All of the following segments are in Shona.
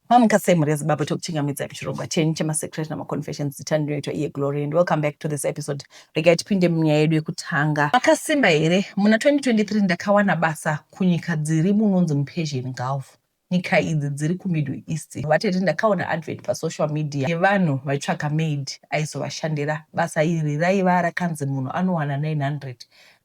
Mamukasemu Zimbabwe tokuchingamidza chirongwa chenyu chemasecret namaconfessions dzitando yoitwa iye Glory, and welcome back to this episode. Regai tipinde munyaya yedu yekutanga. Makasimba here muna 2023 ndakawana basa kunyika dziri munonzi muPersian Gulf. Nyika idzi dziri kuMiddle East. Vatete ndakaona advert pasocial media yevanhu vaitsvaka maid aizovashandira. Basa iri raiva rakanzi munhu anowana 900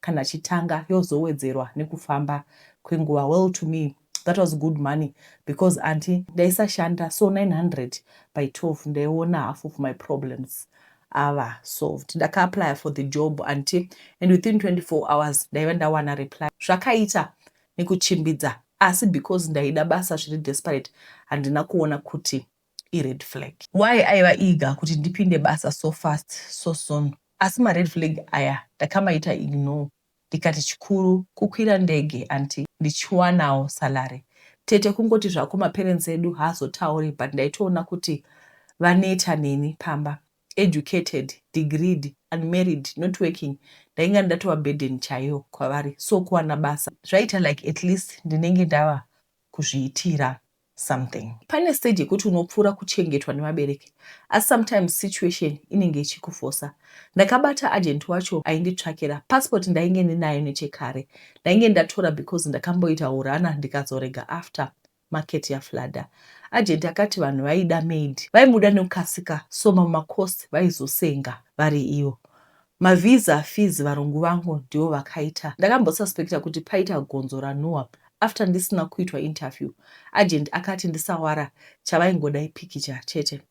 kana achitanga yozowedzerwa nekufamba kwenguva. Well, to me that was good money because auntie ndaisashanda, so 900 by 12 ndaiona half of my problems ava solved. Ndakaapply for the job auntie, and within 24 hours ndaiva ndawana reply. Zvakaita nekuchimbidza, asi because ndaida basa zviri desperate handina kuona kuti red flag. Why aiva eager kuti ndipinde basa so fast so soon? Asi red flag aya ndakamaita ignore. Ndikati chikuru kukwira ndege anti ndichiwanawo salary. Tete kungoti zvako maparents edu haazotauri, but ndaitoona kuti vaneta neni pamba. Educated, degreed, unmarried, not working. Ndainga ndatova burden chaiyo kwavari. So kuwana basa zvaita like at least ndinenge ndava kuzviitira something. Pane stage yekuti unopfuura kuchengetwa nemabereki, as sometimes situation inenge ichikufosa. Ndakabata agent wacho ainditsvakira passport ndainge ndinayo nechekare. Ndainge ndatora because ndakamboita urana ndikazorega after market yaflada. Agent akati vanhu vaida maid vaibuda nekukasika, so mamacost vaizosenga vari ivo. Mavisa fees varungu vangu ndivo vakaita. Ndakambosuspecta kuti paita gonzo ranhuhwa. After ndisina kuitwa interview, agent akati ndisawara chavaingoda ipikicha chete.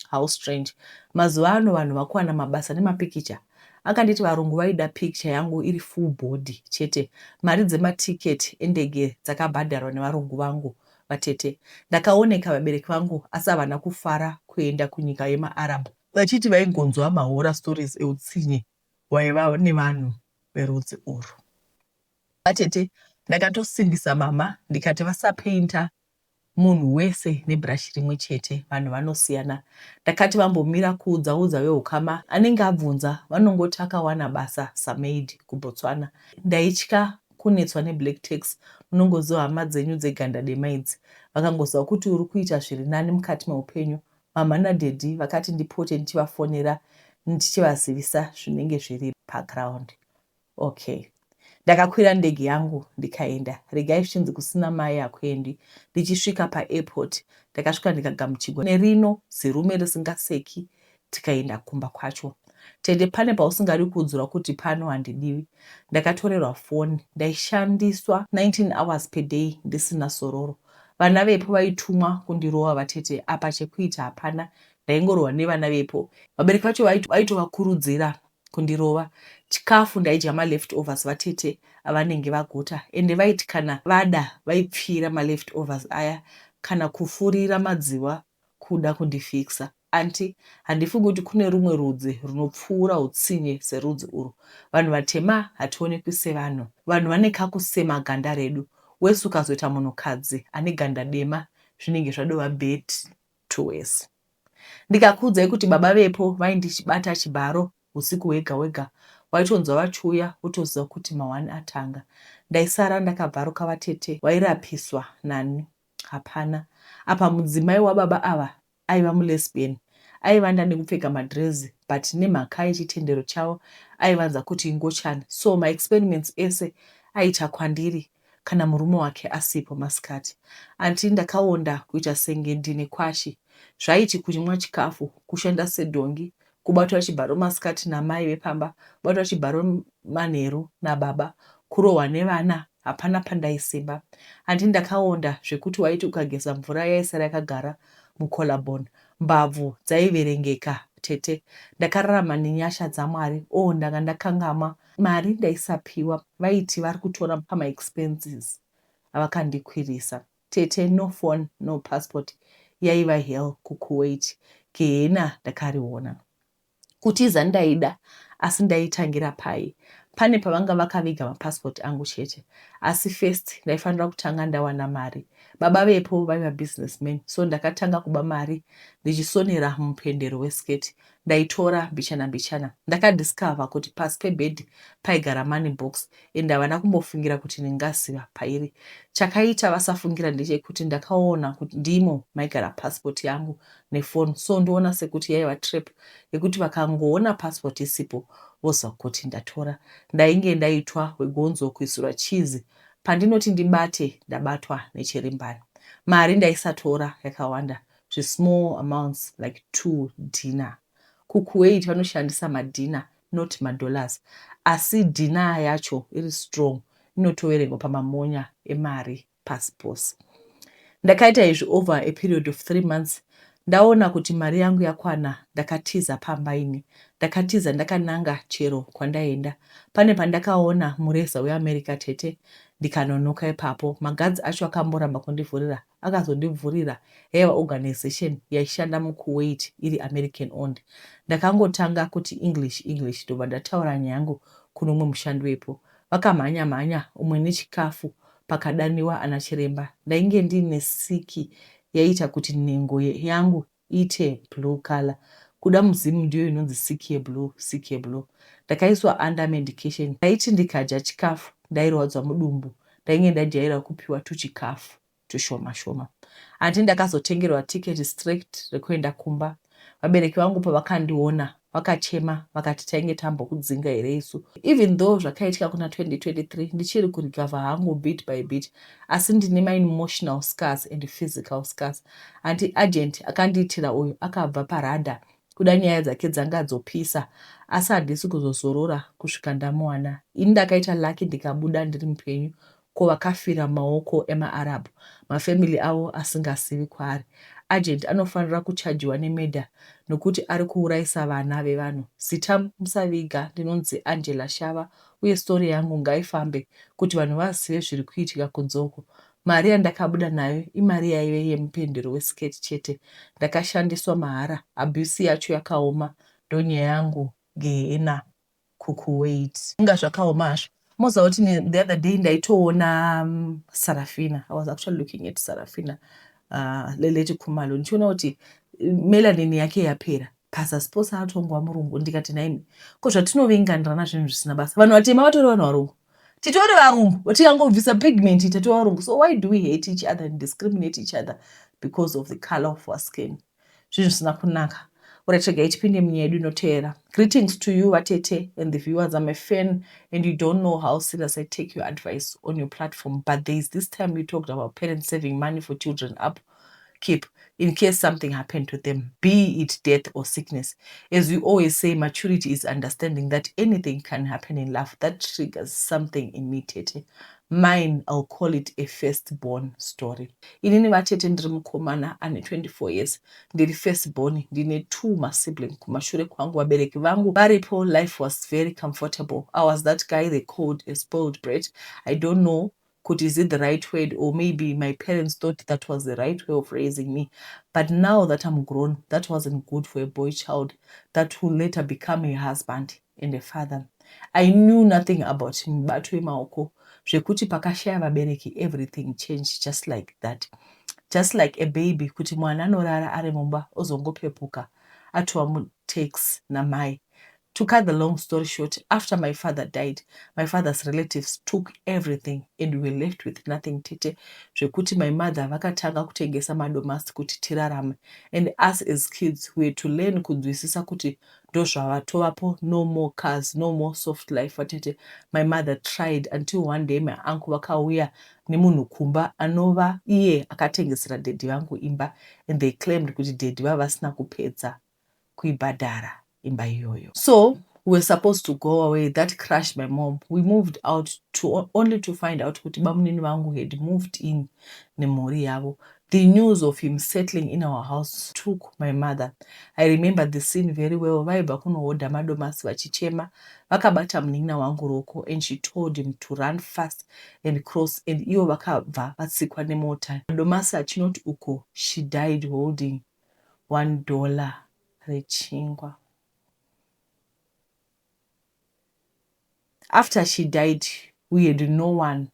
How strange. Mazuva ano vanhu vakuwana mabasa nemapikicha. Akanditi varungu vaida picture yangu iri full body chete. Mari dzematiketi endege dzakabhadharwa nevarungu vangu vatete. Ndakaoneka vabereki vangu asi havana kufara kuenda kunyika yemaArab. Vachiti vaingonzwa mahorror stories eutsinye waiva nevanhu verudzi urwu. Vatete ndakatosimbisa mama ndikati vasapainta munhu wese nebrush rimwe chete, vanhu vanosiyana. Ndakati vambomira kuudzaudza vehukama anenge abvunza vanongoti akawana basa samaid kuBotswana. Ndaitya kunetswa neblack tax, munongoziva hama dzenyu dzeganda dema idzi vakangoziva kuti uri kuita zviri nani mukati meupenyu. Mama nadhedhi vakati ndipote ndichivafonera ndichivazivisa zvinenge zviri background. Okay. Ndakakwira ndege yangu ndikaenda. Regai zvichinzi kusina mai hakuendi. Ndichisvika paairport ndakasvika ndikagamuchirwa nerino zerume risingaseki, tikaenda kumba kwacho. Tende pane pausingari kuudzirwa kuti pano handidiwi. Ndakatorerwa foni. Ndaishandiswa 19 hours per day ndisina sororo. Vana vepo vaitumwa kundirova vatete, apa chekuita hapana. Ndaingorwa nevana vepo. Vabereki vacho vaitovakurudzira kundirova. Chikafu ndaidya leftovers vatete avanenge vaguta, ende vaiti kana vada vaipfira leftovers aya kana kufurira madziva kuda kundifikisa. Anti handifungi kuti kune rumwe rudzi runopfuura utsinye serudzi urwu. Vanhu vatema hationekwi sevanhu. Vanhu vane kakusema ganda redu. Wese ukazoita munhukadzi ane ganda dema zvinenge zvadova bad to worse. Ndikakuudzai kuti baba vepo vaindichibata chibharo usiku hwega hwega. Waitonzwa vachiuya wotoziva kuti mawani atanga. Ndaisara ndakabvaruka vatete wairapiswa nani. Hapana. Apa mudzimai wababa ava aiva mulesbian. Aivanda nekupfeka madrezi, but nemhaka yechitendero chavo aivanza kuti ingochani. So my experiments ese aita kwandiri kana murume wake asipo masikati. Anti ndakaonda kuita senge ndine kwashi. Zvaiti kunywa chikafu, kushanda sedongi, kubatwa chibharo masikati namai vepamba, kubatwa chibharo manheru nababa, kurohwa nevana, hapana pandaisimba. Handi ndakaonda zvekuti waiti ukageza mvura yaisara yakagara mukolabhoni, mbabvu dzaiverengeka tete. Ndakararama nenyasha dzaMwari. Ndanga ndakangama. Mari ndaisapiwa. Vaiti vari kutora pama-expenses avakandikwirisa. Tete, no phone, no passport. Yaiva hell kuKuwait. Gehena ndakariona. Kutiza ndaida, asi ndaitangira pai. pane pavanga vakaviga mapassport angu chete, asi first ndaifanira kutanga ndawana mari. Baba vepo vaiva businessmen, so ndakatanga kuba mari ndichisonera mupendero wesketi. Ndaitora mbichana mbichana. Ndakadiscover kuti pasi pebhedhi paigara money box, ende havana kumbofungira kuti ndingaziva pairi. Chakaita vasafungira ndechekuti ndakaona kuti ndimo maigara passport yangu nefoni, so ndoona sekuti yaiva trap yekuti vakangoona passport isipo voziva kuti ndatora. Ndainge ndaitwa wegonzo kuisirwa chizi. Pandinoti ndibate ndabatwa nechirimbani. Mari ndaisatora yakawanda, small amounts like 2 dinar. KuKuwait vanoshandisa madina, not madollars. Asi dinar yacho iri strong inotoverengwa pamamonya emari pasi pose. Ndakaita izvi over a period of 3 months. Ndaona kuti mari yangu yakwana, ndakatiza pamba ini. Ndakatiza ndakananga chero kwandaenda. Pane pandakaona mureza weAmerica tete, ndikanonoka ipapo. Magadzi acho akamboramba kundivhurira, akazondivhurira yaiva organization yaishanda muKuwait iri American owned. Ndakangotanga kuti English ndobva ndataura nyaya yangu kuno umwe mushandi wepo. Vakamhanya mhanya umwe nechikafu pakadaniwa ana chiremba. Ndainge ndine siki yaita kuti nhengo yangu ite blue color. Kuda muzimu ndiyo inonzi siki yeblue. Ndakaiswa under medication. Ndaiti ndikadya chikafu ndairwadzwa mudumbu. Ndainge ndajaira kupiwa tuchikafu tushoma shoma. Andi ndakazotengerwa ticket straight rekuenda kumba. Vabereki vangu pavakandiona vakachema vakati tainge tambokudzinga here isu. Even though zvakaitika kuna 2023 ndichiri kurecover hangu bit by bit, asi ndine my emotional scars and physical scars. Anti agent akandiitira uyu akabva parada kuda nyaya dzake dzanga dzopisa, asi handisi kuzozorora kusvika ndamuwana. Ini ndakaita lucky ndikabuda ndiri mupenyu, ko vakafira maoko emaArabhu, mafamily avo asingazivi kwaari. Agent anofanira kuchajiwa nemedha nokuti ari kuuraisa vana vevanhu. Zita musaviga, ndinonzi Angela Shava, uye story yangu ngaifambe kuti vanhu vazive zviri kuitika kunzoko. Mari yandakabuda nayo imari yaive yemupendero wesketi chete. Ndakashandiswa mahara, abuse yacho yakaoma, ndonyaya yangu ngehena kuKuwait. Inga zvakaoma hazvo. Moziva kuti the other day ndaitoona Sarafina. I was actually looking at Sarafina. Leleti Khumalo. Ndichiona kuti melanin yake yapera. Pasa sposa atongwa murungu. Ndikati naimi, ko zvatinovenganirana zvinhu zvisina basa. Vanhu vatema vatori vanhu varungu. Titori varungu. Tikangobvisa pigment tatori varungu. So why do we hate each other and discriminate each other because of the color of our skin? Zvinhu zvisina kunaka. Urachega ichipinde munyaya yedu inoteera. Greetings to you Vatete and the viewers. I'm a fan and you don't know how serious I take your advice on your platform. But there's this time you talked about parents saving money for children upkeep in case something happened to them, be it death or sickness. As we always say, maturity is understanding that anything can happen in life. That triggers something in me, Tete. Mine, I'll call it a firstborn story. Inini Vatete ndiri mukomana ane 24 years. Ndiri firstborn, ndine 2 siblings. Kumashure kwangu vabereki vangu varipo, life was very comfortable. I was that guy they called a spoiled brat. I don't know, is it the right word, or maybe my parents thought that was the right way of raising me. But now that I'm grown, that wasn't good for a boy child that will later become a husband and a father. I knew nothing about mibato yemaoko. Zvekuti pakashaya vabereki, everything changed just like that. Just like a baby, kuti mwana anorara ari mumba ozongopepuka atova mutakes namai. To cut the long story short, after my father died, my father's relatives took everything and we were left with nothing, Tete. Zvekuti my mother vakatanga kutengesa madomasi kuti tirarame. And us as kids, we had to learn kunzwisisa kuti ndozvavatovapo, no more cars, no more soft life, Tete. My mother tried until one day my uncle vakauya nemunhu kumba anova iye akatengesera daddy vangu imba, and they claimed kuti daddy vavasina kupedza kuibhadhara imba iyoyo. So we were supposed to go away. That crushed my mom. We moved out only to find out kuti bamunini vangu had moved in nemhuri yavo. The news of him settling in our house took my mother. I remember the scene very well. Vaibva kunohodha madomasi vachichema, vakabata munin'ina wangu roko, and she told him to run fast and cross, and ivo vakabva vatsikwa nemota. Madomasi achinoti uko, she died holding $1 rechingwa. After she died, we had no one.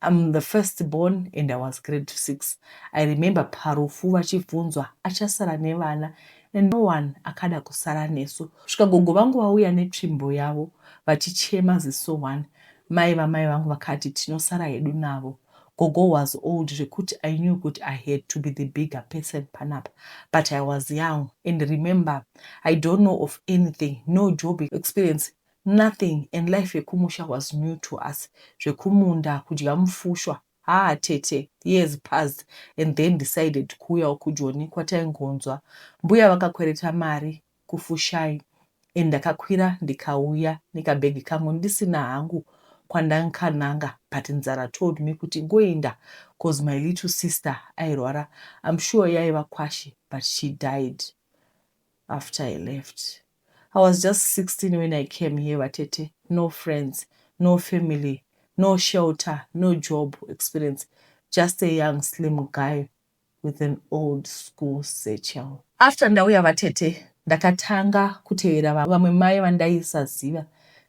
I'm the firstborn and I was grade 6. I remember parufu vachibvunzwa achasara nevana and no one akada kusara nesu. Kusvika gogo vangu vauya netsvimbo yavo vachichema ziso 1. Mai vamai vangu vakati tinosara hedu navo. Gogo was old zvekuti I knew kuti I had to be the bigger person panapa. But I was young and remember, I don't know of anything, no job experience, nothing, and life yekumusha was new to us. Zvekumunda kudya mufushwa. Tete, years passed and then decided kuuyawo kuJoni kwataingonzwa. Mbuya vakakwereta mari kufushai and ndakakwira ndikauya nekabhegi kangu ndisina hangu kwandankananga, but nzara told me kuti ngoenda cause my little sister airwara. I'm sure yaiva kwashi, but she died after I left. I was just 16 when I came here, Watete. No friends, no family, no shelter, no job experience. Just a young, slim guy with an old school satchel. After ndauya Watete, ndakatanga kutevera vamwe mai vandaisaziva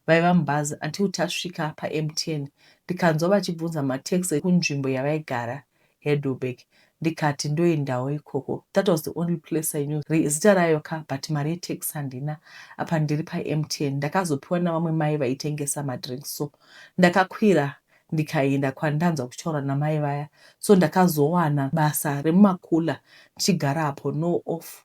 vaiva mubhazi until tasvika paMTN. Ndikanzwa vachibvunza mataxi kunzvimbo yavaigara Heidelberg. Ndikati ndoendawo ikoko. That was the only place I knew. Zita rayoka but mari yetaxi handina. Apa ndiri paMTN. Ndakazopiwa navamwe mai vaitengesa madrinks. So ndakakwira ndikaenda kwandanzwa kuchitaura namai vaya. So ndakazowana basa remumakula ndichigara apo no off.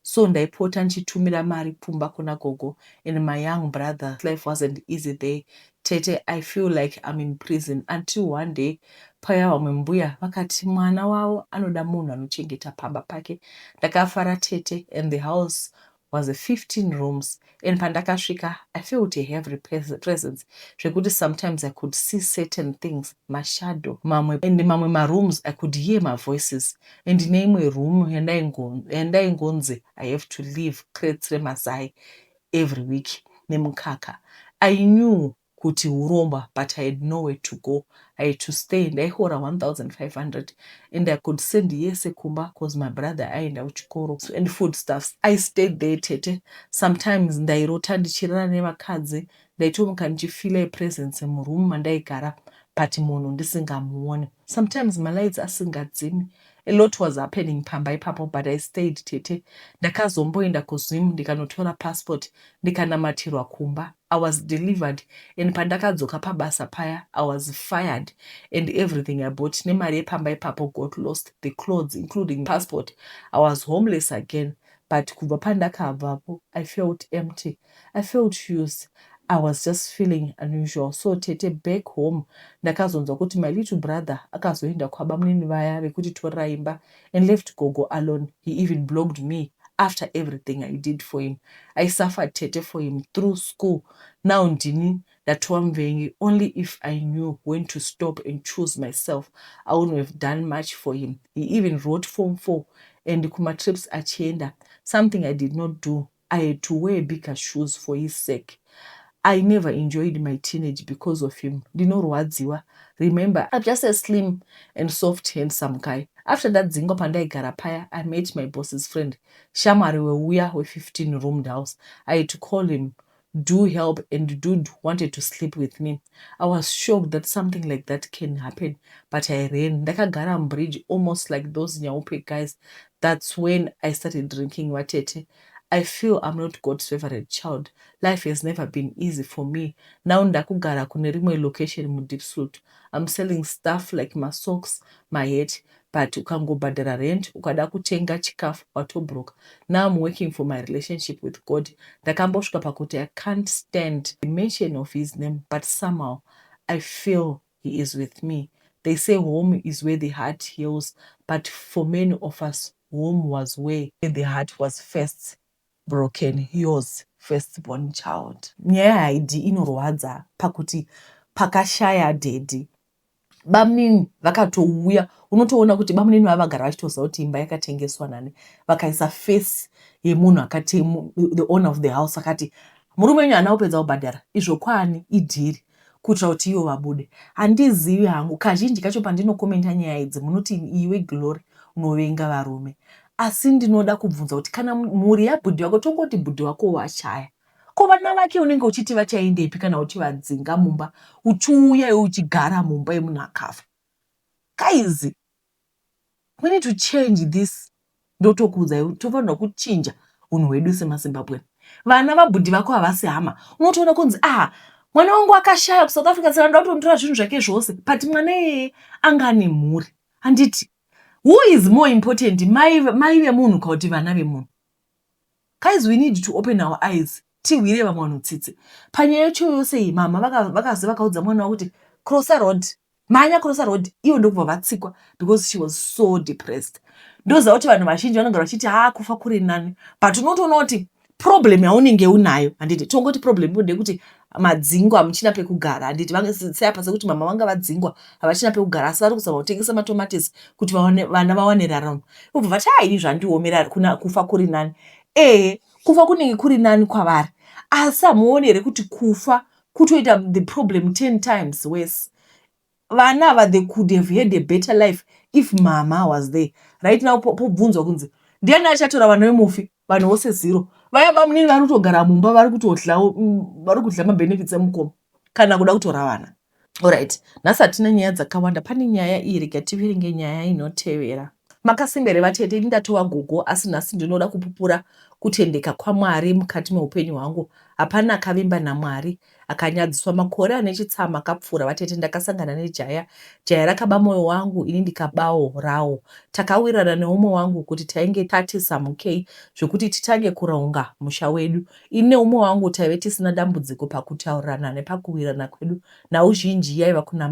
So ndaipota ndichitumira mari pfumba kuna gogo and my young brother. Life wasn't easy there. Tete, I feel like I'm in prison until one day paya vamwe mbuya vakati mwana wavo anoda munhu anochengeta pamba pake. Ndakafara Tete and the house was a 15 rooms and pandakasvika I felt a heavy presence zvekuti sometimes I could see certain things, mashadow and mamwe marooms I could hear my voices and neimwe room yandaingonzi I have to leave crates remazai every week nemukaka. I knew kuti uromba, but I had nowhere to go. I had to stay and I hold 1,500 and I could send yese kumba because my brother aenda kuchikoro and foodstuffs. I stayed there Tete. Sometimes ndairota ndichirara nevakadzi, ndaitomuka ndichifeel a presence muroom mandaigara but munhu ndisingamuoni. Sometimes my lights asingadzimi. A lot was happening pamba ipapo but I stayed Tete. Ndakazomboenda kuZim ndikanotora passport ndikanamatirwa kumba. I was delivered and pandakadzoka pabasa paya I was fired and everything I bought nemari yepamba ipapo got lost, the clothes including passport. I was homeless again, but kubva pandakabvapo I felt empty. I felt used. I was just feeling unusual. So Tete, back home ndakazonzwa kuti my little brother akazoenda kwabamunini vaya vekutitorera imba and left gogo alone. He even blocked me after everything I did for him. I suffered Tete for him through school. Now ndini ndatova muvengi. Only if I knew when to stop and choose myself, I wouldn't have done much for him. He even wrote Form 4 and kuma trips achienda, something I did not do. I had to wear bigger shoes for his sake. I never enjoyed my teenage because of him. Ndinorwadziwa. Remember, I'm just a slim and soft handsome guy. After that dzingo pandaigara paya, I met my boss's friend. Shamari weuya we15 roomed house. I had to call him, do help, and the dude wanted to sleep with me. I was shocked that something like that can happen, but I ran. Ndakagara bridge almost like those Nyaupe guys. That's when I started drinking Watete. I feel I'm not God's favorite child. Life has never been easy for me. Now ndakugara kune rimwe location muDeepsloot. I'm selling stuff like my socks, my hat, but ukangobhadhara rent, ukada kutenga chikafu watobroka. Now I'm working for my relationship with God. Ndakambosvika pakuti I can't stand the mention of his name, but somehow I feel he is with me. They say home is where the heart heals, but for many of us, home was where the heart was first broken. Yours firstborn child. Nyaya haidhi inorwadza pakuti pakashaya dhedhi. Bamunini vakatouya, unotoona kuti bamunini vavagara vachitoziva kuti imba yakatengeswa nani. Vakaisa face yemunhu akati the owner of the house akati murume wenyu haana kupedza kubhadhara, izvo kwani idhiri kuitira kuti ivo vabude. Handizivi hangu, kazhinji kacho pandinokomenta nyaya idzi munoti iwe Glory unovenga varume. Asi ndinoda kubvunza kuti kana mhuri yabhudhi wako tongoti bhudhi wako washaya, ko vana vake unenge uchiti vachaendepi kana uchivadzinga mumba uchiuya uchigara mumba yemunhu akafa? Guys, we need to change this. Ndotokuudzai tofanirwa kuchinja unhu hwedu semaZimbabwe. Vana vabhudhi vako havasi hama. Unotoona kunzi mwana wangu akashaya kuSouth Africa saka ndoda kutomutora zvinhu zvake zvose. But mwana iyeye anga ane mhuri. Handiti, who is more important, mai vemunhu kana kuti vana vemunhu? Guys, we need to open our eyes. Tiwire vamwe vanhu tsitsi. Panyaya yacho yose iyi mama vakazi vakaudza mwana wavo kuti crossa road, manya crossa road, ivo ndokubva vatsikwa because she was so depressed. Ndoziva kuti vanhu vazhinji vanogara vachiti kufa kuri nani, but unotoona kuti problem yaunenge unayo. Handiti tongoti problem ndekuti madzingo hamuchina pekugara. Handiti seapa sekuti mama vanga vadzingwa havachina pekugara, asi vari kuzama kutengesa matomatisi kuti vana vawane raramo. Ubva vati ini zvandiomera kufa kuri nani. Kufa kunenge kuri nani kwavari, asi hamuoni here kuti kufa kutoita the problem 10 times worse. Vana ava, they could have had a better life if mama was there. Right now pobvunzwa kunzi ndiani achatora vana vemufi? Vanhu vose zero. Vaya bamunini vari kutogara mumba vari kudla mabenefits emukoma kana kuda kutora vana. Alright, nhasi hatina nyaya dzakawanda. Pane nyaya iyi, rega tiverenge nyaya inotevera. Makasimbere vatete, ndatova gogo asi nhasi ndinoda kupupura kutendeka kwaMwari mukati meupenyu hwangu. Hapana akavimba naMwari akanyadziswa makore ane chitsama akapfuura. Vatete, ndakasangana nejaya rakaba mwoyo wangu, ini ndikabawo rawo. Takawirana neumwe wangu kuti tainge tatisamukei zvokuti titange kuraunga musha wedu. Ini neumwe wangu taive tisina dambudziko pakutaurirana nepakuwirana kwedu. Nauzhinji yaiva kuna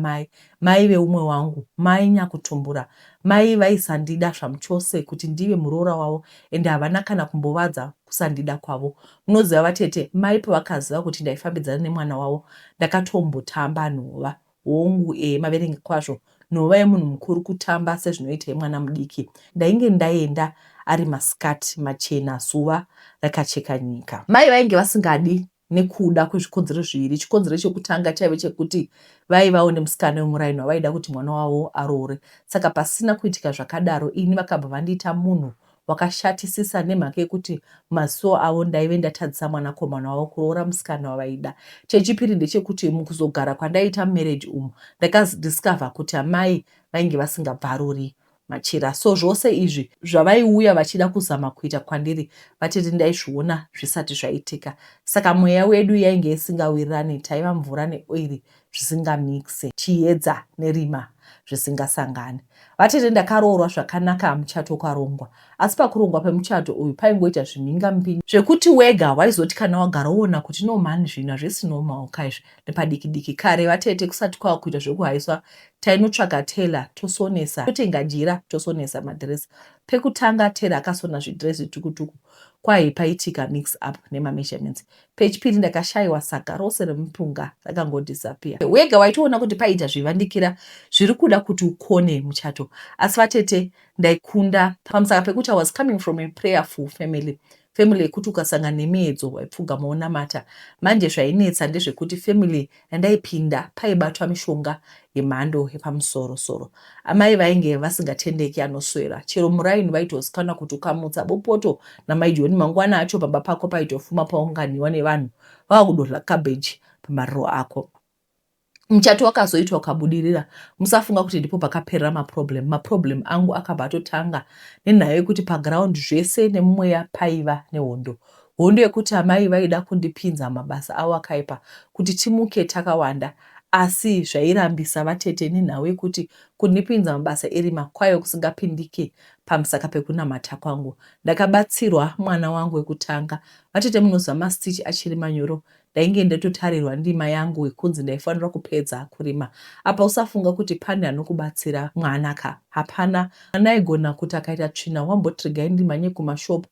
mai veumwe wangu, mai nyakutumbura, mai vaisandida zvamuchose kuti ndive muroora wavo, ende havana kana kumbovadza kusandida kwavo. Munoziva vatete, mai pavakaziva kuti ndaifambidzana nemwana wavo, ndakatombotamba nhova hongu, maverenge kwazvo, nhova yemunhu mukuru kutamba sezvinoita yemwana mudiki. Ndainge ndaenda ari masikati machena, zuva rakacheka nyika. Mai vainge vasingadi nekuda kwezvikonzero zviviri. Chikonzero chekutanga chaive chekuti vaivawo nemusikana wemuraini wavaida kuti mwana wavo aroore. Saka pasina kuitika zvakadaro, ini vakabva vandiita munhu wakashatisisa nemhaka yekuti masuo avo ndaive ndatadzisa mwanakomana wavo kuroora musikana wavaida. Chechipiri ndechekuti mukuzogara kwandaita mumarriage umu, ndakadiscover kuti amai vainge vasingabvaruri machira. So zvose izvi zvavaiuya vachida kuzama kuita kwandiri, vatete ndaizviona zvisati zvaitika. Saka mweya wedu yainge isingawirirani, taiva mvura neoiri zvisingamikise, chiedza nerima zvisingasangani. Vatete, ndakaroorwa zvakanaka muchato ukarongwa, asi pakurongwa pemuchato uyu paingoita zvimhingamupinyi zvekuti wega waizoti kana wagara uona kuti no mani zvino hazvisino maoka izvi nepadiki-diki. Kare vatete, kusati kwava kuita zvekuhaiswa, tainotsvaga tela tosonesa, totenga jira tosonesa madhiresi. Pekutanga tera akasona zvidhiresi tukutuku, kwaipaitika mix up nemameasurements. Pechipiri ndakashayiwa saka rose remupunga rakangodisappear. Wega waitoona kuti paita zvivandikira zviri kuda kuti ukone muchato. Asi vatete, ndaikunda pamusaka pekuti I was coming from a prayerful family yekuti ukasangana nemiedzo waipfugama wonamata. Manje zvainetsa ndezvekuti family yandaipinda paibatwa mishonga yemhando yepamusoro-soro. Amai vainge vasingatendeki anoswera. Chero muraini vaitozikanwa kuti ukamutsa bopoto namai Joni mangwana acho pamba pako paitofuma paunganiwa nevanhu vakudorla cabbage pamariro ako. Muchato wakazoitwa ukabudirira, musafunga kuti ndipo pakaperera maproblem angu akabva atotanga nenhaya yekuti paground zvese nemumweya paiva nehondo. Hondo yekuti amai vaida kundipinza mabasa avo akaipa kuti timuke takawanda, asi zvairambisa vatete nenhau yekuti kundipinza mabasa erima kwaiva kusingapindike pamusaka pekunamata kwangu. Ndakabatsirwa mwana wangu wekutanga. Vatete, munoziva mastitch achiri manyoro, ndainge ndatotarirwa ndima yangu wekunzi ndaifanira kupedza kurima. Apa usafunga kuti pane anokubatsira mwanaka, hapana. Mwana aigona kuti akaita tsvina, wambotrigai ndimhanye kumashopu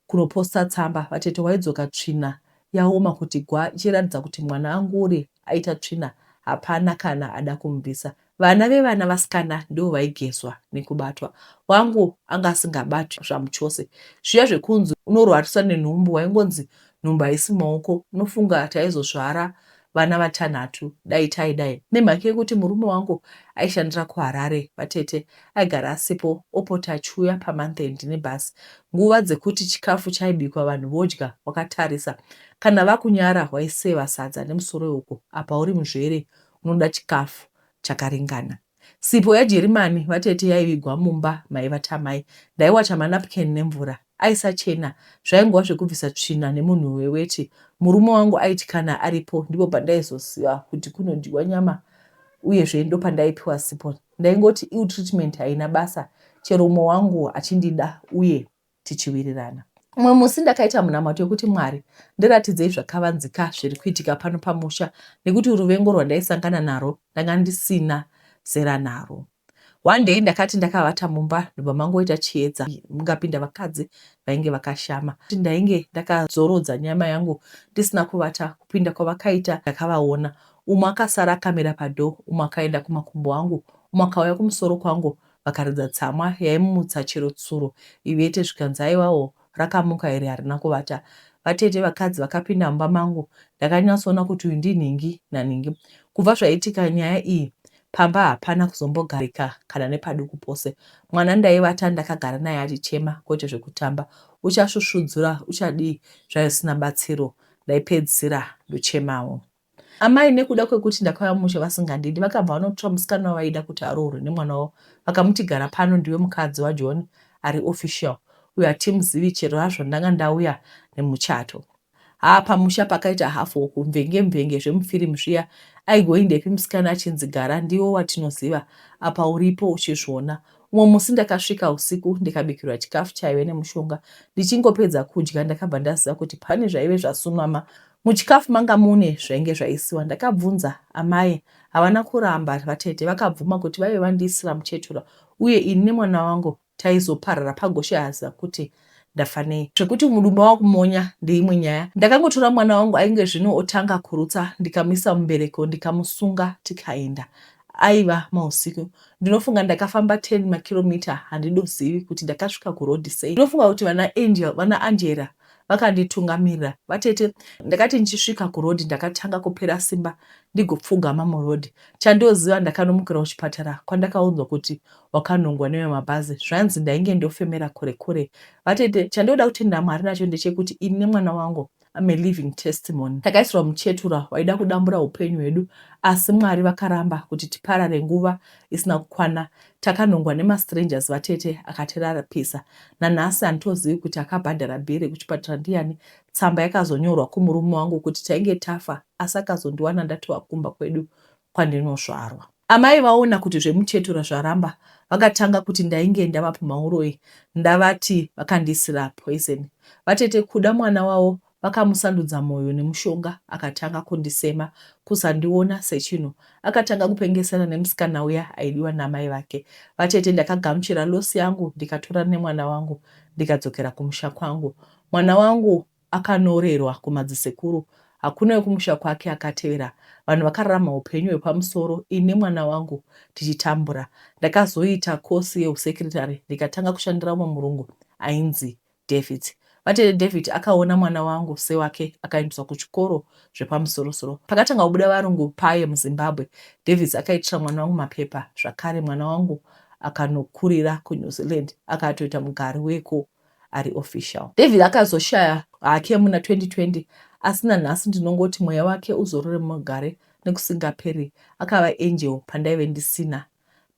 kunoposta tsamba. Vatete, waidzoka tsvina yaoma kuti gwa, ichiratidza kuti mwana angu uri aita tsvina, hapana kana ada kumubvisa. Vana vevana vasikana ndo vaigezwa nekubatwa. Wangu anga asingabatwi zvamuchose. Zviya zvekunzi unorwariswa nenhumbu, waingonzi nhumbu haisi maoko, unofunga taizozvara vana vatanhatu dai taidai. Nemhaka yekuti murume wangu aishandira kuHarare, vatete aigara asipo opota achiuya pamonth end nebhasi. Nguva dzekuti chikafu chaibikwa vanhu vodya wakatarisa. Kana vakunyara waiseva sadza nemusoro weuko. Apa uri muzvere unoda chikafu chakaringana. Sipo yaJerimani vatete yaivigwa mumba mai vatamai. Ndaiwacha manapukeni nemvura aisachena, zvaingova zvekubvisa tsvina nemunhu weweti. Murume wangu aiti kana aripo ndipo pandaizoziva kuti kunodyiwa nyama, uyezve ndo pandaipiwa sipo. Ndaingoti ill treatment haina basa, chero umwe wangu achindida uye tichiwirirana. Umwe musi ndakaita munamato wekuti Mwari ndiratidzei zvakavanzika zviri kuitika pano pamusha, nekuti ruvengo rwandaisangana narwo ndanga ndisina zera narwo. One day ndakati ndakavata mumba ndobva mangoita chiedza, mungapinda vakadzi vainge vakashama. Ndainge ndakazorodza nyama yangu ndisina kuvata, kupinda kwavakaita ndakavaona. Umwe akasara akamira padoo, umwe akaenda kumakumbo angu, umwe akauya kumusoro kwangu vakaridza tsamwa yaimutsa chero tsuro. Ivete zvikanzi aiwawo rakamuka here harina kuvata. Vatete vakadzi vakapinda mumba mangu, ndakanyatsoona kuti uyu ndinhingi nanhingi. Kubva zvaitika nyaya iyi, pamba hapana kuzombogarika kana nepaduku pose. Mwana ndaivata ndakagara naye achichema kwete zvekutamba. Uchasvusvudzura, uchadii, zvaisina batsiro. Ndaipedzisira ndochemawo. Amai nekuda kwekuti ndakauya musha vasingandidi, vakabva vanotora musikana wavaida kuti aroorwe nemwana wavo. Vakamuti gara pano ndiwe mukadzi waJohn ari official. Uyo hatimuzivi chero hazvo ndanga ndauya nemuchato. Pamusha pakaita hafu mvenge zvemufirimu zviya. Aigoindepi musikana achinzi gara, ndiwo watinoziva, apa uripo uchizviona. Umwe musi ndakasvika usiku ndikabikirwa chikafu chaive nemushonga. Ndichingopedza kudya ndakabva ndaziva kuti pane zvaive zvasumama. Muchikafu manga mune zvainge zvaisiwa. Ndakabvunza amai, havana kuramba vatete, vakabvuma kuti vaive vandiisira muchetura, uye ini nemwana wangu taizoparara pagoshe haziva kuti ndafanei. Zvekuti mudumbu wakumonya ndeimwe nyaya. Ndakangotora mwana wangu ainge zvino otanga kurutsa, ndikamisa mumbereko, ndikamusunga tikaenda. Aiva mausiku. Ndinofunga ndakafamba 10 makilomita, handidozivi kuti ndakasvika kuroad sei. Ndinofunga kuti vana Angela vakanditungamirira. Vatete ndakati nchisvika kuroad ndakatanga kupera simba ndigopfugama muroad. Chandoziva ndakanomukira kuchipatara kwandakaunzwa kuti wakanongwa nevemabhazi. Zvanzi ndainge ndofemera kure kure. Vatete chandoda kutenda Mwari nacho ndechekuti ini nemwana wangu I'm a living testimony. Takaiswa muchetura waida kudambura upenyu hwedu, asi Mwari vakaramba kuti tiparare nguva isina kukwana. Takanongwa nemastrangers vatete akatirarapisa. Nanhasi handitozivi kuti akabhadhara bhiri kuchipatara ndiani. Tsamba yakazonyorwa kumurume wangu kuti tainge tafa, asi akazondiwana ndatova kumba kwedu kwandinozvarwa. Amai vaona kuti zvemuchetura zvaramba, vakatanga kuti ndainge ndava pamauroi. Ndavati vakandiisira poison. Vatete kuda mwana wavo vakamusandudza mwoyo nemushonga, akatanga kundisema, kusandiona sechinhu. Akatanga kupengesana nemusikana uya aidiwa namai vake. Vatete ndakagamuchira losi yangu, ndikatora nemwana wangu, ndikadzokera kumusha kwangu. Mwana wangu akanorerwa kumadzisekuru. Hakuna wekumusha kwake akatevera. Vanhu vakararama upenyu hwepamusoro, ini mwana wangu tichitambura. Ndakazoita kosi yeusekretari, ndikatanga kushandira umwe murungu ainzi David. Vatete David akaona mwana wangu sewake, akaendeswa kuchikoro zvepamusoro-soro. Pakatanga kubuda varungu paye muZimbabwe, David akaitira mwana wangu mapepa. Zvakare mwana wangu akanokurira kuNew Zealand, akatoita mugari weko ari official. David akazoshaya hake muna 2020, asi nanhasi ndinongoti mweya wake uzorore mugare nekusingaperi. Akava angel pandaive ndisina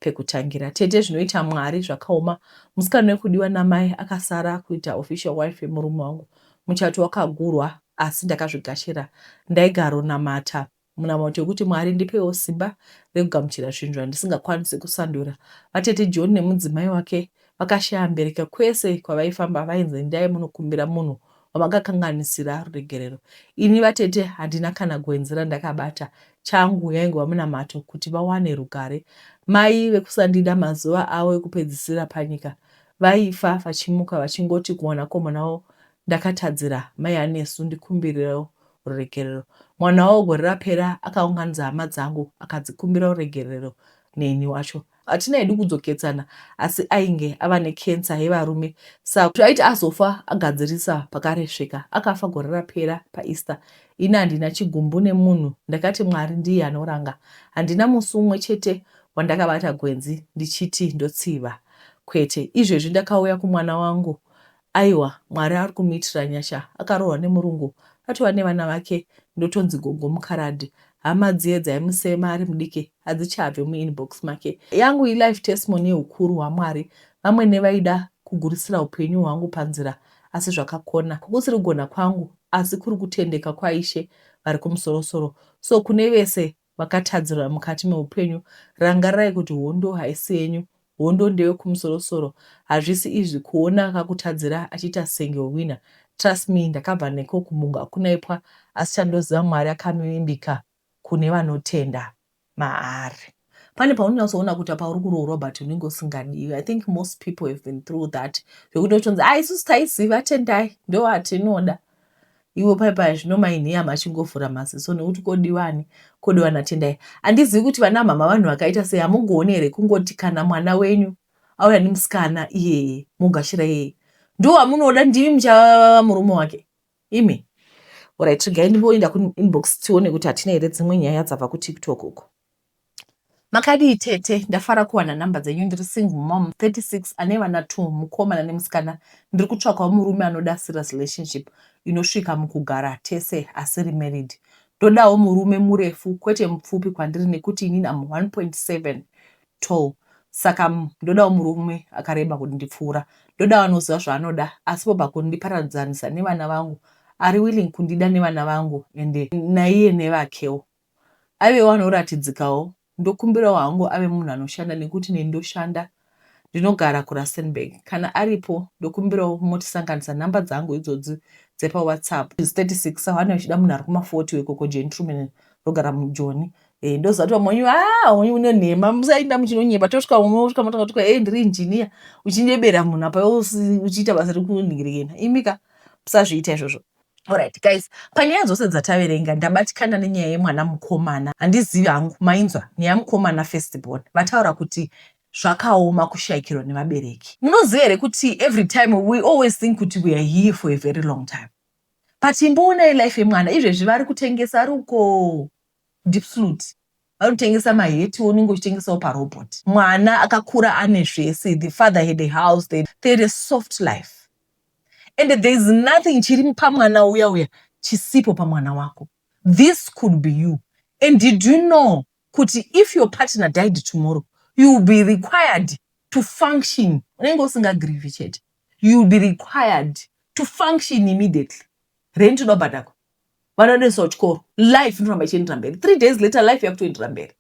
pekutangira. Tete zvinoita Mwari zvakaoma. Musikana wekudiwa namai akasara kuita official wife yemurume wangu. Muchato wakagurwa, asi ndakazvigashira. Ndaigaro namata munamato wekuti Mwari ndipewo simba rekugamuchira zvinhu zvandisingakwanisi kusandura. Vatete John nemudzimai wake vakashaya mbereka kwese kwavaifamba, vainzi endai munokumbira munhu wamakakanganisira ruregerero. Ini vatete handina kana gwenzi randakabata. Changu yaingova munamato kuti vawane rugare. Mai vekusandida mazuva avo ekupedzisira panyika vaifa vachimuka vachingoti kumwanakomana wavo, ndakatadzira mai anesu, ndikumbirirewo ruregerero. Mwana wavo gore rapera akaunganidza hama dzangu akadzikumbira ruregerero neni wacho. hatina hedu kudzoketsana, asi ainge ava nekensa yevarume. Saka aiti azofa agadzirisa pakaresveka, akafa gore rapera paEaster. Ini handina chigumbu nemunhu, ndakati Mwari ndiye anoranga. Handina musi umwe chete wandakabata gwenzi ndichiti ndotsiva. Kwete, izvezvi ndakauya kumwana wangu. Aiwa, Mwari ari kumuitira nyasha, akarohwa nemurungu, atova nevana vake, ndotonzi Gogo Mukaradhi. Hama dziye dzaimusema ari mudiki hadzichabve muinbox make. Yangu ilife testimony yeukuru hwaMwari. Vamwene vaida kugurisira upenyu hwangu panzira, asi zvakakona. Kusiri kugona kwangu, asi kuri kutendeka kwaIshe vari kumusoro-soro. So kune vese vakatadzirwa mukati meupenyu, rangarirai kuti hondo haisi yenyu, hondo ndeyo kumusoro-soro. Hazvisi izvi kuona akakutadzira achiita senge wewina. Trust me, ndakabva neko kumunga kunaipwa, asi chandoziva Mwari akamimbika kune vanotenda maari. Pane paunyazoona kuti apa uri kuroorwa but unenge usingadiwi. I think most people have been through that. Zvekuti uchitonzi isusu taiziva, tendai, ndo watinoda. Iwo paipai zvino mainhiya machingovhura maziso nekuti kodiwani, kodiwana tendai. Handizivi kuti vana mama vanhu vakaita sei hamugooni here kungoti kana mwana wenyu auya nemusikana iyeye mugashira iyeye, ndo wamunoda ndimi muchava murume wake imi. Alright, regai ndimboenda kuinbox tione kuti hatina here dzimwe nyaya dzabva kuTikTok uko. Makadii tete, ndafara kuwana namba dzenyu, ndiri single mom 36 ane vana 2, mukomana nemusikana. Ndiri kutsvakawo murume anoda serious relationship inosvika mukugara tese asiri married. Ndodawo murume murefu kwete mupfupi kwandiri nekuti inini am 1.7 tall. Saka ndodawo murume akareba kundipfuura. Ndodawo anoziva zvaanoda, asi pobva kundiparadzanisa nevana vangu. Ari willing kundida nevana vangu ende naiye nevakewo. Aivewo anoratidzikawo. Ndokumbirawo hangu ave munhu anoshanda nekuti nendoshanda. Ndinogara kuRustenburg. Kana aripo ndokumbirawo motisanganisa namba dzangu idzodzi dzepa WhatsApp. 36 sawana uchida munhu ari kuma40 wekoko gentleman rogara muJoni. Ndoziva kuti vamweni honyu unonhema musainda muchinonyepa tosvika umwe usvika motanga kuti ndiri injiniya uchindebera munhu apa uchiita basa rekunhingirikena. Imika musazviita izvozvo. Alright guys, panyaya dzose dzataverenga ndabatikana nenyaya yemwana mukomana. Handizivi hangu mainzwa nyaya mukomana firstborn. Vataura kuti zvakaoma kushayikirwa nevabereki. Munoziva here kuti every time we always think kuti we are here for a very long time. But imboona life yemwana izvezvi vari kutengesa ruko deep flute. Vari kutengesa maheti unenge uchitengesawo parobot. Mwana akakura ane zvese. The father had a house, they had a soft life. And there is nothing chiri pamwana uya chisipo pamwana wako. This could be you. And did you know kuti if your partner died tomorrow, you will be required to function. Unenge usingagrieve chete. You will be required to function immediately. Rent unobhadhako. Vanoendesa kuchikoro. Life inoramba ichiendera mberi. 3 days later life yakutoendera mberi.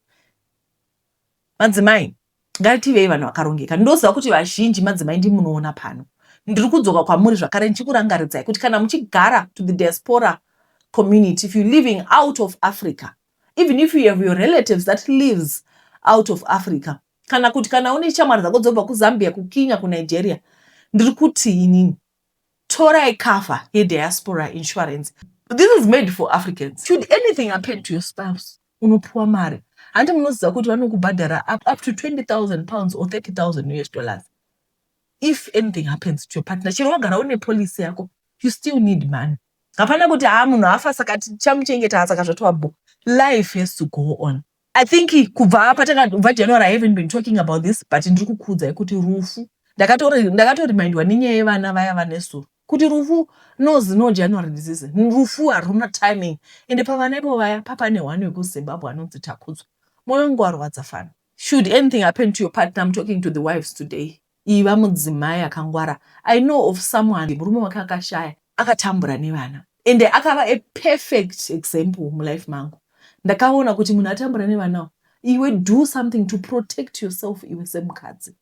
Madzimai, ngatitivei vanhu vakarongeka. Ndoziva kuti vazhinji madzimai ndimunoona pano. Ndiri kudzoka kwamuri zvakare ndichikurangaridzai kuti kana muchigara to the diaspora community, if you're living out of Africa, even if you have your relatives that lives out of Africa, kana kuti kana une shamwari dzako dzobva kuZambia, kuKenya, kuNigeria, ndiri kuti inini torai cover yediaspora insurance. This is made for Africans. Should anything happen to your spouse, unopuwa mari. Handi munoziva kuti vanokubhadhara up to 20,000 pounds or 30,000 US dollars. If anything happens to your partner, chero wagara une policy yako, you still need money. Hapana kuti munhu afa saka chamuchengeta saka zvatova bo. Life has to go on. I think kubva patakabva January, I haven't been talking about this, but ndiri kukuudzai kuti rufu. Ndakatoremindwa nenyaya yevana vaya vanesuru. Kuti rufu no January disease. Rufu haruna timing. Ende pavana ipo vaya papa nehwani wekuZimbabwe anonzi Takudzwa. Moyo wangu warwadza fana. Should anything happen to your partner, I'm talking to the wives today. Iva mudzimai akangwara. I know of someone, murume wake akashaya, akatambura nevana. Ende akava a perfect example mulife mangu. Ndakaona kuti munhu atambura nevana, iwe do something to protect yourself iwe semukadzi.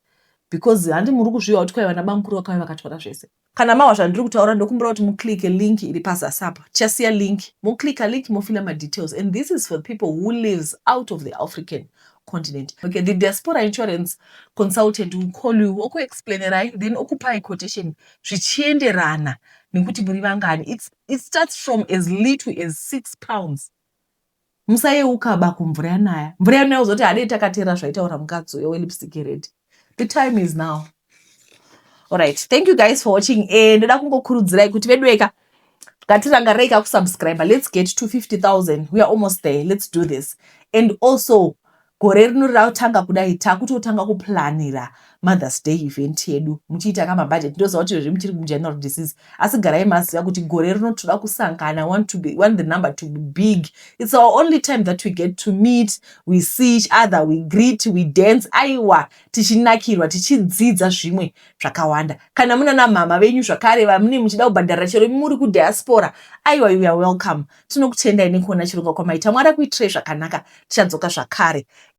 Because handi muri kuzviwa kuti kwai vana bamukuru vakauya vakatwara zvese. Kana mawa zvandiri kutaura ndokumbira kuti muklike link iri pazasi apa. Chasiya link, muklika link mofila ma details. And this is for people who lives out of the African continent. Okay, the diaspora insurance consultant will call you, oku explainerai, then okupai quotation zvichienderana nekuti muri vangani. It starts from as little as £6. musayeuka bako mvura yanaya. Mvura yanaya uzoti hadei takatera zvaitaura mukadzi uyo welipstick red. The time is now. Alright, thank you guys for watching. Ndoda kungokurudzirai kuti vedweka ngatirangarirei kusubscribe. Let's get to 50,000. We are almost there. Let's do this. And also gore rino rautanga kudai takutotanga kuplanira Mother's Day event yedu muchiita kama budget. Ndoziva kuti izvi muchiri general disease asi garai maziva kuti gore rino toda kusangana. Want the number to be big. It's our only time that we get to meet, we see each other, we greet, we dance. Aiwa tichinakirwa tichidzidza zvimwe zvakawanda. Kana muna mama venyu zvakare vamune muchida kubhadhara chero muri kudiaspora, aiwa you are welcome. Tinokutendai nekuona chirongwa kwamaita. Mwari akuitirai zvakanaka. Tichadzoka zvakare.